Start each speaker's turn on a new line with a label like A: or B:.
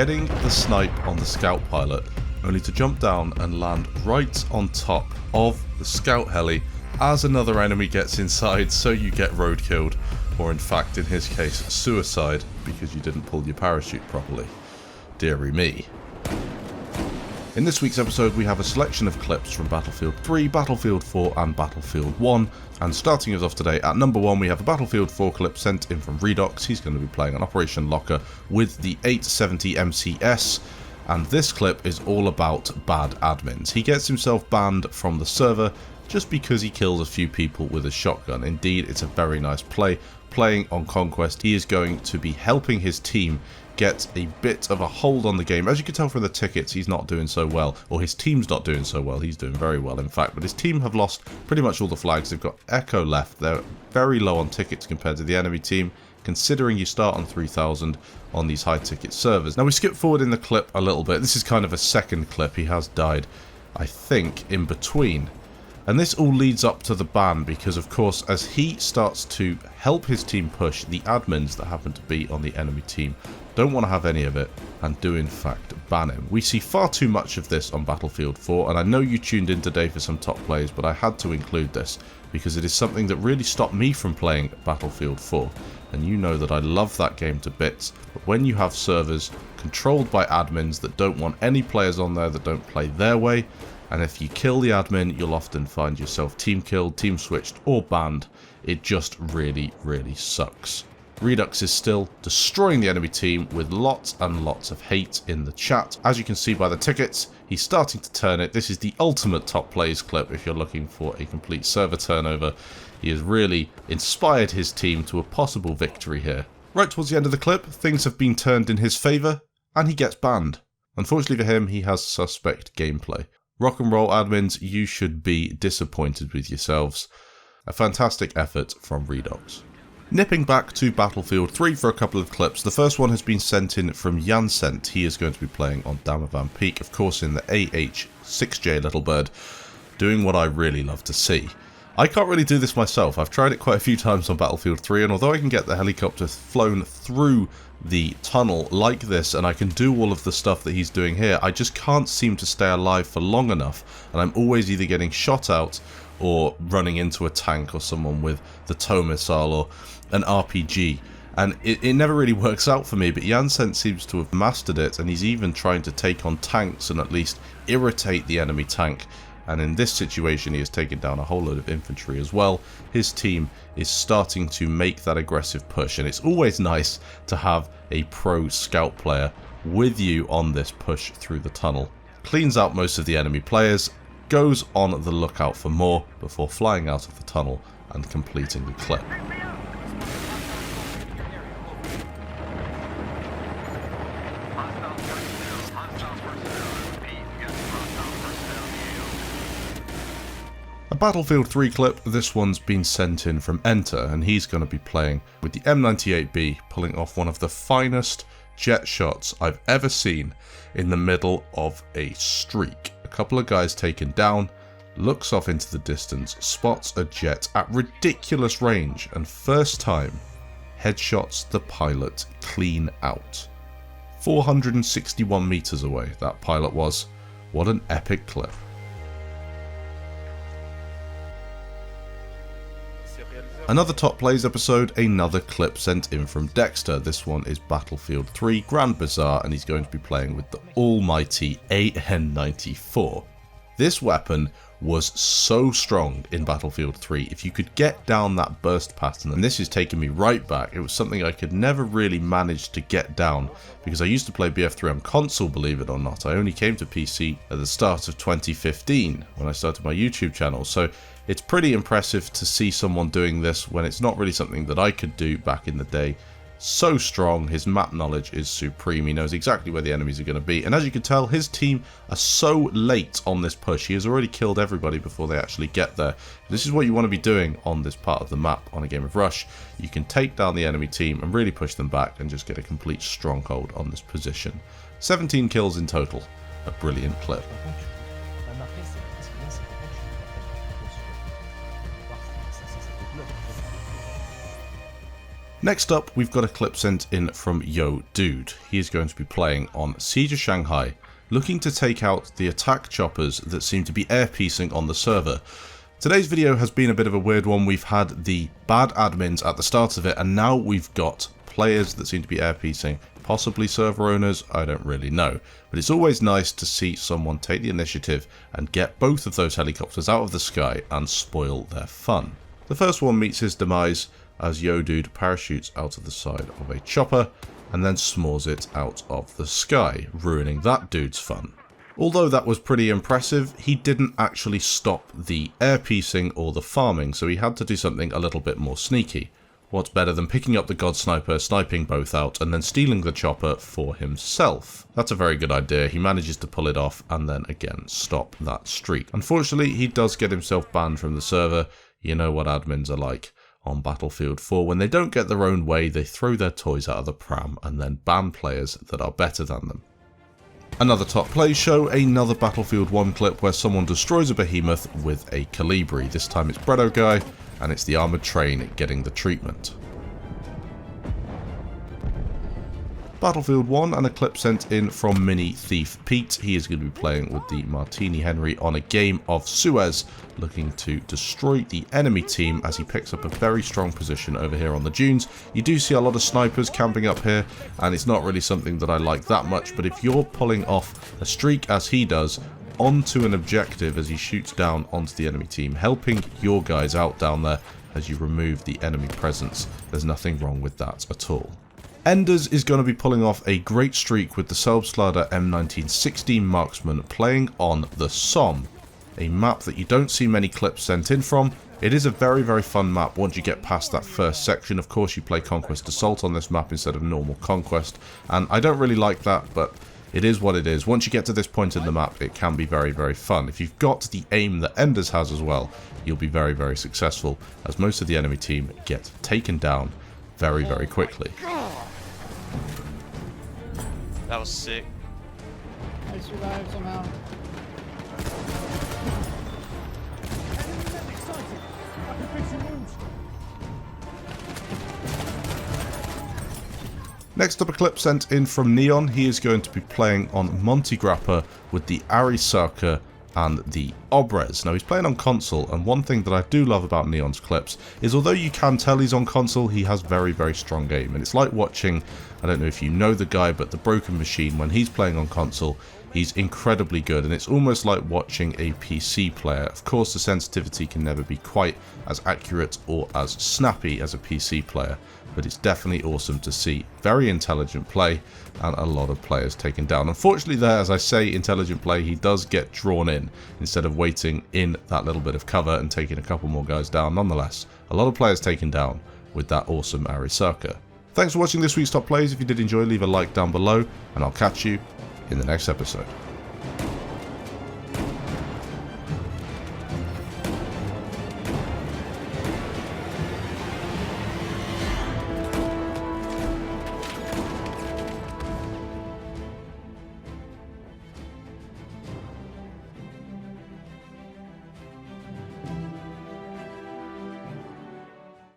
A: getting the snipe on the scout pilot, only to jump down and land right on top of the scout heli as another enemy gets inside, so you get road killed, or in fact in his case suicide, because you didn't pull your parachute properly. Deary me. In this week's episode we have a selection of clips from Battlefield 3, Battlefield 4 and Battlefield 1, and starting us off today at number 1 we have a Battlefield 4 clip sent in from REDOX. He's going to be playing on Operation Locker with the 870 MCS, and this clip is all about bad admins. He gets himself banned from the server just because he kills a few people with a shotgun. Indeed, it's a very nice play. Playing on Conquest, he is going to be helping his team get a bit of a hold on the game. As you can tell from the tickets, he's not doing so well, or his team's not doing so well. He's doing very well, in fact, but his team have lost pretty much all the flags. They've got Echo left. They're very low on tickets compared to the enemy team, considering you start on 3,000 on these high ticket servers. Now we skip forward in the clip a little bit. This is kind of a second clip. He has died, I think, in between. And this all leads up to the ban because, of course, as he starts to help his team push, the admins that happen to be on the enemy team don't want to have any of it and do in fact ban him. We see far too much of this on Battlefield 4, and I know you tuned in today for some top plays, but I had to include this because it is something that really stopped me from playing Battlefield 4. And you know that I love that game to bits, but when you have servers controlled by admins that don't want any players on there that don't play their way, and if you kill the admin, you'll often find yourself team killed, team switched, or banned. It just really, really sucks. REDOX is still destroying the enemy team with lots and lots of hate in the chat. As you can see by the tickets, he's starting to turn it. This is the ultimate top plays clip if you're looking for a complete server turnover. He has really inspired his team to a possible victory here. Right towards the end of the clip, things have been turned in his favour, and he gets banned. Unfortunately for him, he has suspect gameplay. Rock and roll admins, you should be disappointed with yourselves. A fantastic effort from REDOX. Nipping back to Battlefield 3 for a couple of clips. The first one has been sent in from Jansent. He is going to be playing on Damavan Peak, of course in the AH-6J Little Bird, doing what I really love to see. I can't really do this myself. I've tried it quite a few times on Battlefield 3, and although I can get the helicopter flown through the tunnel like this and I can do all of the stuff that he's doing here, I just can't seem to stay alive for long enough, and I'm always either getting shot out or running into a tank or someone with the tow missile or an RPG, and it never really works out for me. But Jansent seems to have mastered it, and he's even trying to take on tanks and at least irritate the enemy tank. And in this situation, he has taken down a whole load of infantry as well. His team is starting to make that aggressive push, and it's always nice to have a pro scout player with you on this push through the tunnel. Cleans out most of the enemy players, goes on the lookout for more before flying out of the tunnel and completing the clip. A Battlefield 3 clip, this one's been sent in from Enter, and he's going to be playing with the M98B, pulling off one of the finest jet shots I've ever seen in the middle of a streak. A couple of guys taken down, looks off into the distance, spots a jet at ridiculous range, and first time headshots the pilot clean out. 461 meters away that pilot was. What an epic clip. Another Top Plays episode, another clip sent in from Dexter. This one is Battlefield 3 Grand Bazaar, and he's going to be playing with the almighty AN-94. This weapon was so strong in Battlefield 3. If you could get down that burst pattern, and this is taking me right back, it was something I could never really manage to get down because I used to play BF3 on console, believe it or not. I only came to PC at the start of 2015 when I started my YouTube channel, so it's pretty impressive to see someone doing this when it's not really something that I could do back in the day. So strong, his map knowledge is supreme, he knows exactly where the enemies are going to be, and as you can tell, his team are so late on this push. He has already killed everybody before they actually get there. This is what you want to be doing on this part of the map on a game of Rush. You can take down the enemy team and really push them back and just get a complete stronghold on this position. 17 kills in total, a brilliant clip. Next up, we've got a clip sent in from JOH-DUDE. He is going to be playing on Siege of Shanghai, looking to take out the attack choppers that seem to be air piecing on the server. Today's video has been a bit of a weird one. We've had the bad admins at the start of it, and now we've got players that seem to be air piecing, possibly server owners, I don't really know. But it's always nice to see someone take the initiative and get both of those helicopters out of the sky and spoil their fun. The first one meets his demise as JOH-DUDE parachutes out of the side of a chopper and then s'mores it out of the sky, ruining that dude's fun. Although that was pretty impressive, he didn't actually stop the air piecing or the farming, so he had to do something a little bit more sneaky. What's better than picking up the God Sniper, sniping both out, and then stealing the chopper for himself? That's a very good idea. He manages to pull it off and then again stop that streak. Unfortunately, he does get himself banned from the server. You know what admins are like on Battlefield 4. When they don't get their own way, they throw their toys out of the pram and then ban players that are better than them. Another top plays show another Battlefield 1 clip where someone destroys a behemoth with a Calibri. This time it's Bredo Guy, and it's the armoured train getting the treatment. Battlefield 1 and a clip sent in from MiniThiefPete. He is going to be playing with the Martini Henry on a game of Suez, looking to destroy the enemy team as he picks up a very strong position over here on the dunes. You do see a lot of snipers camping up here, and it's not really something that I like that much, but if you're pulling off a streak as he does onto an objective as he shoots down onto the enemy team, helping your guys out down there as you remove the enemy presence, there's nothing wrong with that at all. Enders is going to be pulling off a great streak with the Selbstlader M1916 marksman playing on the Somme, a map that you don't see many clips sent in from. It is a very, very fun map once you get past that first section. Of course, you play Conquest Assault on this map instead of normal Conquest, and I don't really like that, but it is what it is. Once you get to this point in the map, it can be very, very fun. If you've got the aim that Enders has as well, you'll be very, very successful, as most of the enemy team get taken down very, very quickly.
B: That was sick.
C: I survived somehow.
A: Next up, a clip sent in from Neon. He is going to be playing on Monty Grappa with the Arisaka and the Obres. Now, he's playing on console, and one thing that I do love about Neon's clips is although you can tell he's on console, he has very, very strong aim. And it's like watching, I don't know if you know the guy, but the Broken Machine, when he's playing on console, he's incredibly good, and it's almost like watching a PC player. Of course, the sensitivity can never be quite as accurate or as snappy as a PC player, but it's definitely awesome to see very intelligent play and a lot of players taken down. Unfortunately there, as I say, intelligent play, he does get drawn in instead of waiting in that little bit of cover and taking a couple more guys down. Nonetheless, a lot of players taken down with that awesome Arisaka. Thanks for watching this week's Top Plays. If you did enjoy, leave a like down below, and I'll catch you in the next episode.